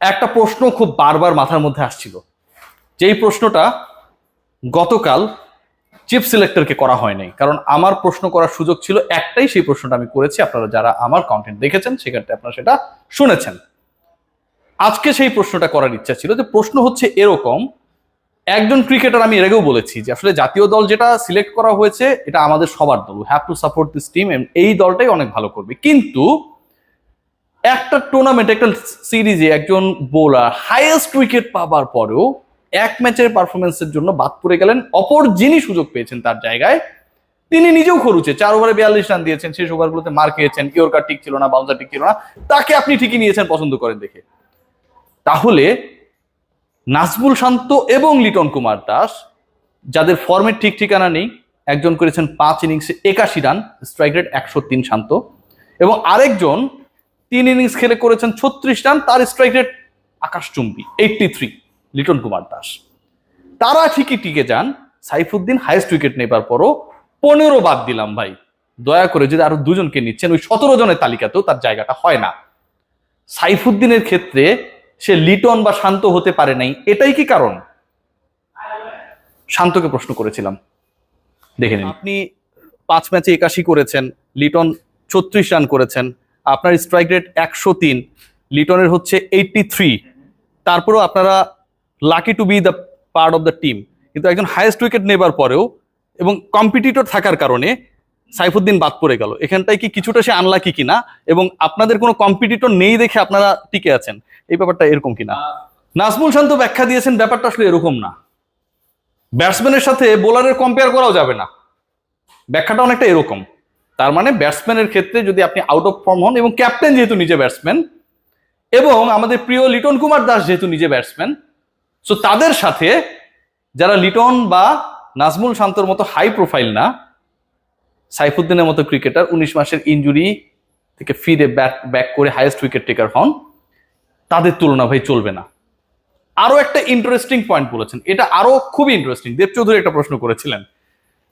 একটা প্রশ্ন খুব বারবার মাথার মধ্যে আসছিল, যেই প্রশ্নটা গতকাল চিফ সিলেক্টরকে করা হয় নাই, কারণ আমার প্রশ্ন করার সুযোগ ছিল একটাই, সেই প্রশ্নটা আমি করেছি। আপনারা যারা আমার কন্টেন্ট দেখেছেন সেখানটা আপনারা সেটা শুনেছেন। আজকে সেই প্রশ্নটা করার ইচ্ছা ছিল। যে প্রশ্ন হচ্ছে এরকম, একজন ক্রিকেটার, আমি এর আগেও বলেছি যে আসলে জাতীয় দল যেটা সিলেক্ট করা হয়েছে এটা আমাদের সবার দল, we have to support this team, এই দলটাই অনেক ভালো করবে। কিন্তু একটা টুর্নামেন্ট, একটা সিরিজে একজন বোলার হাইয়েস্ট উইকেট পাবার পরেও এক ম্যাচের পারফরমেন্সের জন্য বাদ পড়ে গেলেন। অপর যিনি সুযোগ পেয়েছেন তার জায়গায়, তিনি নিজেও খরুচে 4 ওভারে 42 রান দিয়েছেন, শেষ ওভারগুলোতে মার খেয়েছেন, ইয়র্কার ঠিক ছিল না, বাউন্সার ঠিক ছিল না, তাকে আপনি ঠিকই নিয়েছেন পছন্দ করেন দেখে। তাহলে নাজমুল শান্ত এবং লিটন কুমার দাস, যাদের ফর্মের ঠিক ঠিকানা নেই, একজন করেছেন 5 ইনিংসে 81 রান, স্ট্রাইক রেট 103 শান্ত, এবং আরেকজন 3 ইনিংস খেলে করেছেন 36 রান, তার স্ট্রাইক রেট আকাশচুম্বী 83, লিটন কুমার দাস। তারা ঠিকই টিকে যান। সাইফুদ্দিন হাইয়েস্ট উইকেট নেবার পরও 15 বাদ দিলাম ভাই, দয়া করে যদি আরো দুজনকে নিচ্ছেন, ওই 17 জনের তালিকাতেও তার জায়গাটা হয় না। সাইফুদ্দিনের ক্ষেত্রে সে লিটন বা শান্ত হতে পারে নাই, এটাই কি কারণ? শান্তকে প্রশ্ন করেছিলাম, দেখে নিন। আপনি 5 ম্যাচে 81 করেছেন, লিটন 36 রান করেছেন, আপনার স্ট্রাইক রেট 103, লিটনের হচ্ছে 83, তারপরেও আপনারা lucky to B the part of the team. কিন্তু একজন হাইয়েস্ট উইকেট নেবার পরেও এবং কম্পিটিটর থাকার কারণে সাইফুদ্দিন বাদ পড়ে গেল। এখানটায় কি কিছুটা সে আনলাকি কিনা, এবং আপনাদের কোনো কম্পিটিটর নেই দেখে আপনারা টিকে আছেন, এই ব্যাপারটা এরকম কিনা? নাজমুল শান্ত ব্যাখ্যা দিয়েছেন ব্যাপারটা আসলে এরকম না, ব্যাটসম্যানের সাথে বোলারের কম্পেয়ার করাও যাবে না, ব্যাখ্যাটা অনেকটা এরকম। তার মানে ব্যাটসম্যানের ক্ষেত্রে যদি আপনি আউট অফ ফর্ম হন, এবং ক্যাপ্টেন যেহেতু নিজে ব্যাটসম্যান, এবং আমাদের প্রিয় লিটন কুমার দাস যেহেতু নিজে ব্যাটসম্যান, সো তাদের সাথে যারা লিটন বা নাজমুল শান্তর মতো হাই প্রোফাইল না, সাইফুদ্দিনের মতো ক্রিকেটার 19 মাসের ইনজুরি থেকে ফিরে ব্যাক করে হাইয়েস্ট উইকেট টেকার হন, তাদের তুলনা ভাই চলবে না। আরো একটা ইন্টারেস্টিং পয়েন্ট বলেছেন, এটা আরো খুবই ইন্টারেস্টিং। দেব চৌধুরী একটা প্রশ্ন করেছিলেন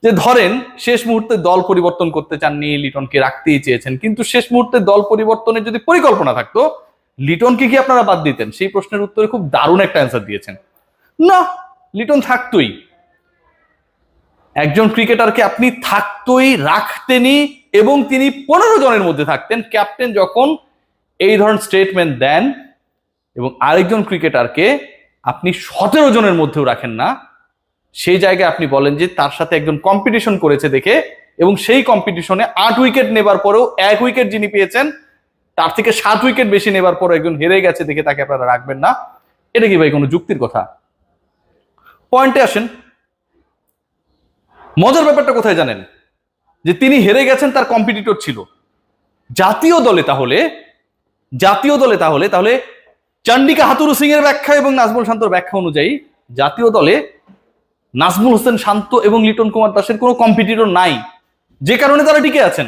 যে ধরেন শেষ মুহূর্তে দল পরিবর্তন করতে চাননি, লিটনকে রাখতেই চেয়েছেন, কিন্তু শেষ মুহূর্তে দল পরিবর্তনের যদি পরিকল্পনা থাকতো, লিটনকে কি আপনারা বাদ দিতেন? সেই প্রশ্নের উত্তরে খুব দারুণ একটা অ্যান্সার দিয়েছেন, না, লিটন থাকতোই। একজন ক্রিকেটারকে আপনি থাকতোই, রাখতেনই, এবং তিনি 15 জনের মধ্যে থাকতেন। ক্যাপ্টেন যখন এই ধরনের স্টেটমেন্ট দেন এবং আরেকজন ক্রিকেটারকে আপনি 17 জনের মধ্যেও রাখেন না, সেই জায়গায় আপনি বলেন যে তার সাথে একজন কম্পিটিশন করেছে দেখে, এবং সেই কম্পিটিশনে 8 উইকেট নেবার পরেও 1 উইকেট যিনি পেয়েছেন তার থেকে 7 উইকেট বেশি নেবার পর একজন হেরে গেছে দেখে তাকে আপনারা রাখবেন না, এটা কি ভাই কোনো যুক্তির কথা? পয়েন্টে আসেন। মজার ব্যাপারটা কোথায় জানেন? যে তিনি হেরে গেছেন, তার কম্পিটিটর ছিল জাতীয় দলে। তাহলে চন্ডিকা হাতুরু সিং এর ব্যাখ্যা এবং নাজমুল শান্তর ব্যাখ্যা অনুযায়ী জাতীয় দলে নাজমুল হোসেন শান্ত এবং লিটন কুমার দাসের কোনো কম্পিটিটর নাই, যে কারণে তারা টিকে আছেন।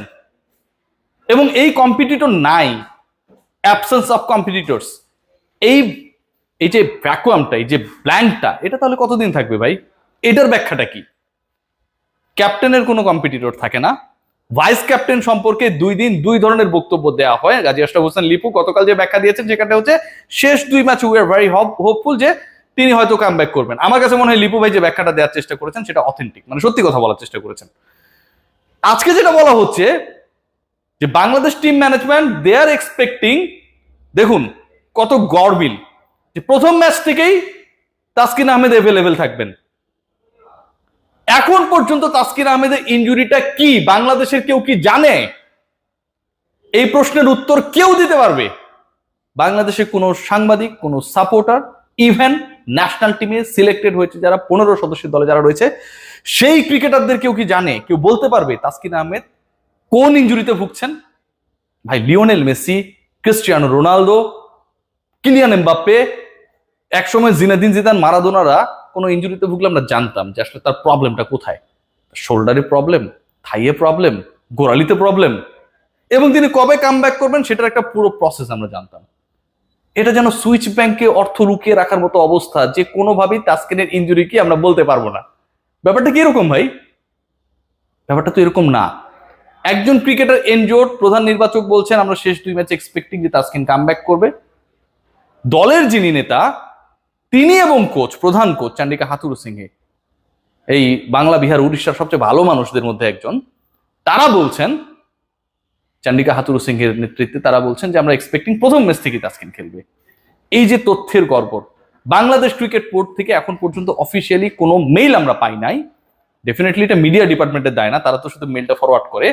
এবং এই কম্পিটিটর নাই, অ্যাবসেন্স অফ কম্পিটিটরস, এই যে ভ্যাকুয়ামটা, এই যে ব্ল্যাঙ্কটা, এটা তাহলে কতদিন থাকবে ভাই? এটার ব্যাখ্যাটা কি? ক্যাপ্টেনের কোনো কম্পিটিটর থাকে না, ভাইস ক্যাপ্টেন সম্পর্কে 2 দিন 2 ধরনের বক্তব্য দেওয়া হয়। গাজী আশরাফ হোসেন লিপু গতকাল যে ব্যাখ্যা দিয়েছেন সেখানে হচ্ছে শেষ 2 match we are very hopeful যে তিনি হয়তো কাম ব্যাক করবেন। আমার কাছে মনে হয় লিপু ভাই যে ব্যাখ্যাটা দেওয়ার চেষ্টা করেছেন সেটা অথেন্টিক, মানে সত্যি কথা বলার চেষ্টা করেছেন। আজকে যেটা বলা হচ্ছে যে Bangladesh team management they are expecting, দেখুন কত গড়বিল, যে প্রথম ম্যাচ থেকেই তাসকিন আহমেদ অ্যাভেলেবেল থাকবেন। এখন পর্যন্ত তাসকিন আহমেদের ইনজুরিটা কি বাংলাদেশের কেউ কি জানে? এই প্রশ্নের উত্তর কেউ দিতে পারবে? বাংলাদেশের কোনো সাংবাদিক, কোনো সাপোর্টার, ইভেন ন্যাশনাল টিমে সিলেক্টেড হয়েছে যারা 15 সদস্যের দলে যারা রয়েছে, সেই ক্রিকেটারদের কেউ কি জানে, কেউ বলতে পারবে তাসকিন আহমেদ কোন ইনজুরিতে ভুগছেন? ভাই Lionel Messi, Cristiano Ronaldo, Kylian Mbappe, একসময় জিনেদিন জিদান, মারাদোনারা কোনো ইনজুরিতে ভুগলে আমরা জানতাম যে আসলে তার প্রবলেমটা কোথায়। শোল্ডারে প্রবলেম, থাইয়ে প্রবলেম, গোড়ালিতে প্রবলেম, এবং তিনি কবে কাম ব্যাক করবেন সেটার একটা পুরো প্রসেস আমরা জানতাম। এটা যেন সুইচ ব্যাংকে অর্থ লুকিয়ে রাখার মতো অবস্থা, যে কোনোভাবেই তাসকিনের ইনজুরি কি আমরা বলতে পারবো না। ব্যাপারটা কি এরকম ভাই? ব্যাপারটা তো এরকম না। একজন ক্রিকেটার এনজোর্ড, প্রধান নির্বাচক বলছেন আমরা শেষ 2 ম্যাচ এক্সপেক্টিং যে তাসকিন কাম ব্যাক করবে, দলের যিনি নেতা তিনি এবং কোচ, প্রধান কোচ চান্ডিকা হাথুরুসিংহে, এই বাংলা বিহার উড়িষ্যার সবচেয়ে ভালো মানুষদের মধ্যে একজন, তারা বলছেন, চান্ডিকা হাথুরুসিংহের নেতৃত্বে তারা বলছেন যে আমরা এক্সপেক্টিং প্রথম ম্যাচ থেকে তাসকিন খেলবে। এই যে তথ্যের গড়বড়, বাংলাদেশ ক্রিকেট বোর্ড থেকে এখন পর্যন্ত অফিসিয়ালি কোনো মেইল আমরা পাই নাই। ডেফিনেটলি এটা মিডিয়া ডিপার্টমেন্টের দায় না, তারা তো শুধু মেইলটা ফরওয়ার্ড করে।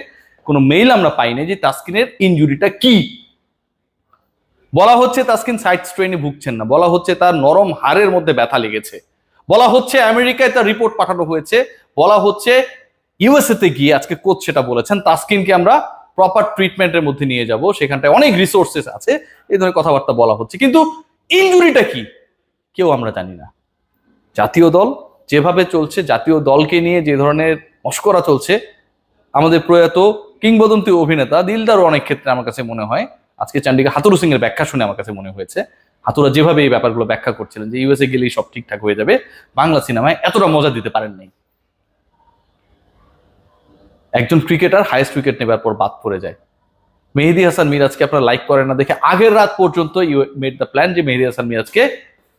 কোনো মেইল আমরা পাই নাই যে তাসকিনের ইনজুরিটা কি। বলা হচ্ছে তাসকিন সাইড স্ট্রেনে ভুগছেন না, বলা হচ্ছে তার নরম হাড়ের মধ্যে ব্যথা লেগেছে, বলা হচ্ছে আমেরিকায় তার রিপোর্ট পাঠানো হয়েছে, বলা হচ্ছে ইউএসএ তে গিয়ে আজকে কোচ সেটা বলেছেন তাসকিনকে আমরা প্রপার ট্রিটমেন্টের মধ্যে নিয়ে যাব, সেখানটায় অনেক রিসোর্সেস আছে, এই ধরনের কথাবার্তা বলা হচ্ছে। কিন্তু ইনজুরিটা কি কেউ আমরা জানি না। জাতীয় দল যেভাবে চলছে, জাতীয় দলকে নিয়ে যে ধরনের মস্করা চলছে, আমাদের প্রয়াত কিংবদন্তি অভিনেতা দিলদারও অনেক ক্ষেত্রে আমার কাছে মনে হয়, আজকে চান্ডিকা হাথুরুসিংহের ব্যাখ্যা শুনে আমার কাছে মনে হয়েছে, হাতুরা যেভাবে এই ব্যাপারগুলো ব্যাখ্যা করছিলেন যে ইউএসএ গেলেই সব ঠিকঠাক হয়ে যাবে, বাংলা সিনেমায় এতটা মজা দিতে পারেন নাই। একজন ক্রিকেটার হাইয়েস্ট উইকেট নেবার পর বাদ পড়ে যায়। মেহেদী হাসান মিরাজকে আপনারা লাইক করেন না দেখে আগের রাত পর্যন্ত ইউ মেড দ্য প্ল্যান যে মেহেদী হাসান মিরাজকে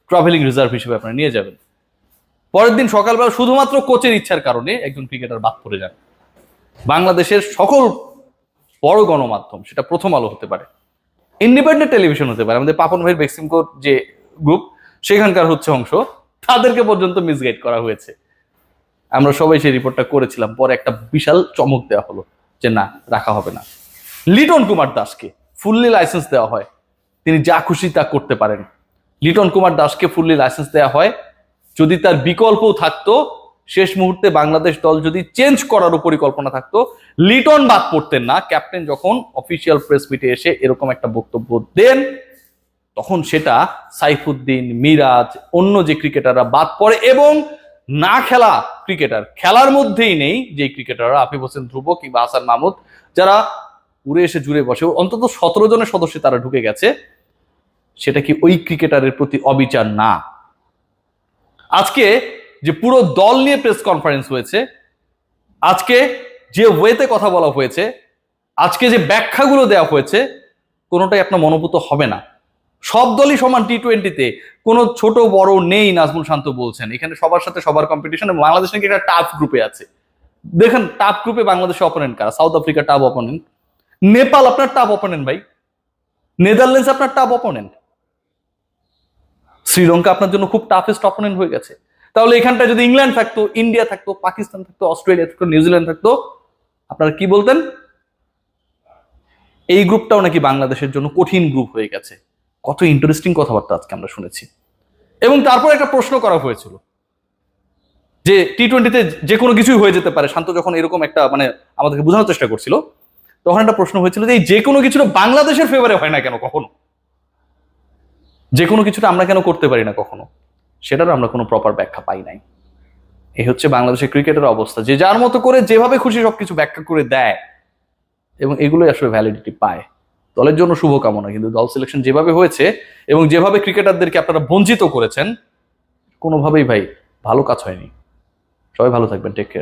ট্রাভেলিং রিজার্ভ হিসেবে আপনারা নিয়ে যাবেন। পরের দিন সকালবেলা শুধুমাত্র কোচের ইচ্ছার কারণে একজন ক্রিকেটার বাদ পড়ে যান। বাংলাদেশের সকল বড় গণমাধ্যম, সেটা প্রথম আলো হতে পারে, ইন্ডিপেন্ডেন্ট টেলিভিশন হতে পারে, আমাদের পাপন ভাইয়ের বেক্সিমকোর যে গ্রুপ সেখানকার হচ্ছে অংশ, তাদেরকে পর্যন্ত মিসগাইড করা হয়েছে। আমরা সবাই সেই রিপোর্টটা করেছিলাম, পরে একটা বিশাল চমক দেওয়া হলো যে না, রাখা হবে না। লিটন কুমার দাসকে ফুললি লাইসেন্স দেওয়া হয়, তিনি যা খুশি তা করতে পারেন। লিটন কুমার দাসকে ফুললি লাইসেন্স দেওয়া হয়, যদি তার বিকল্পও থাকতো, শেষ মুহূর্তে বাংলাদেশ দল যদি চেঞ্জ করারও পরিকল্পনা থাকতো, লিটন বাদ পড়তেন না। ক্যাপ্টেন যখন অফিসিয়াল প্রেস মিটে এসে এরকম একটা বক্তব্য দেন, তখন সেটা সাইফুদ্দিন, মিরাজ, অন্য যে ক্রিকেটাররা বাদ পড়ে এবং না খেলা ক্রিকেটার, খেলার মধ্যেই নেই যে ক্রিকেটাররা আফিফ হোসেন ধ্রুব কিংবা হাসান মাহমুদ, যারা উড়ে এসে জুড়ে বসে, অন্তত 17 জনের সদস্য তারা ঢুকে গেছে, সেটা কি ওই ক্রিকেটারের প্রতি অবিচার না? আজকে যে পুরো দল নিয়ে প্রেস কনফারেন্স হয়েছে, আজকে যে ওয়েতে কথা বলা হয়েছে, আজকে যে ব্যাখ্যাগুলো দেওয়া হয়েছে, কোনোটাই আপনার মনোভূত হবে না। সব দলই সমান টি-20-তে, কোনো ছোট বড় নেই। নাজমুল শান্ত বলছেন এখানে সবার সাথে সবার কম্পিটিশন, বাংলাদেশ নাকি একটা টাফ গ্রুপে আছে। দেখেন টাফ গ্রুপে বাংলাদেশের অপোনেন্ট কারা? South Africa tough opponent, Nepal আপনার টাফ অপোনেন্ট ভাই, নেদারল্যান্ডস আপনার টাফ অপোনেন্ট, শ্রীলঙ্কা আপনার জন্য খুব টাফেস্ট অপোনেন্ট হয়ে গেছে। তাহলে এখানটা যদি ইংল্যান্ড থাকতো, ইন্ডিয়া থাকতো, পাকিস্তান থাকতো, অস্ট্রেলিয়া থাকতো, নিউজিল্যান্ড থাকতো, আপনারা কি বলতেন? এই গ্রুপটাও নাকি বাংলাদেশের জন্য কঠিন গ্রুপ হয়ে গেছে। কত ইন্টারেস্টিং কথাবার্তা আজকে আমরা শুনেছি। এবং তারপর একটা প্রশ্ন করা হয়েছিল যে টি-20-তে যে কোনো কিছুই হয়ে যেতে পারে, শান্ত যখন এরকম একটা মানে আমাদেরকে বোঝানোর চেষ্টা করছিল, তখন একটা প্রশ্ন হয়েছিল যে যে কোনো কিছুটা বাংলাদেশের ফেভারে হয় না কেন কখনো, যে কোনো কিছুটা আমরা কেন করতে পারি না কখনো, সেটারও আমরা কোনো প্রপার ব্যাখ্যা পাই নাই। এই হচ্ছে বাংলাদেশের ক্রিকেটের অবস্থা, যে যার মতো করে যেভাবে খুশি সবকিছু ব্যাখ্যা করে দেয় এবং এগুলোই আসলে ভ্যালিডিটি পায়। দলের জন্য শুভকামনা, কিন্তু দল সিলেকশন যেভাবে হয়েছে এবং যেভাবে ক্রিকেটারদেরকে আপনারা বঞ্চিত করেছেন, কোনোভাবেই ভাই ভালো কাজ হয়নি। সবাই ভালো থাকবেন, টেক কেয়ার।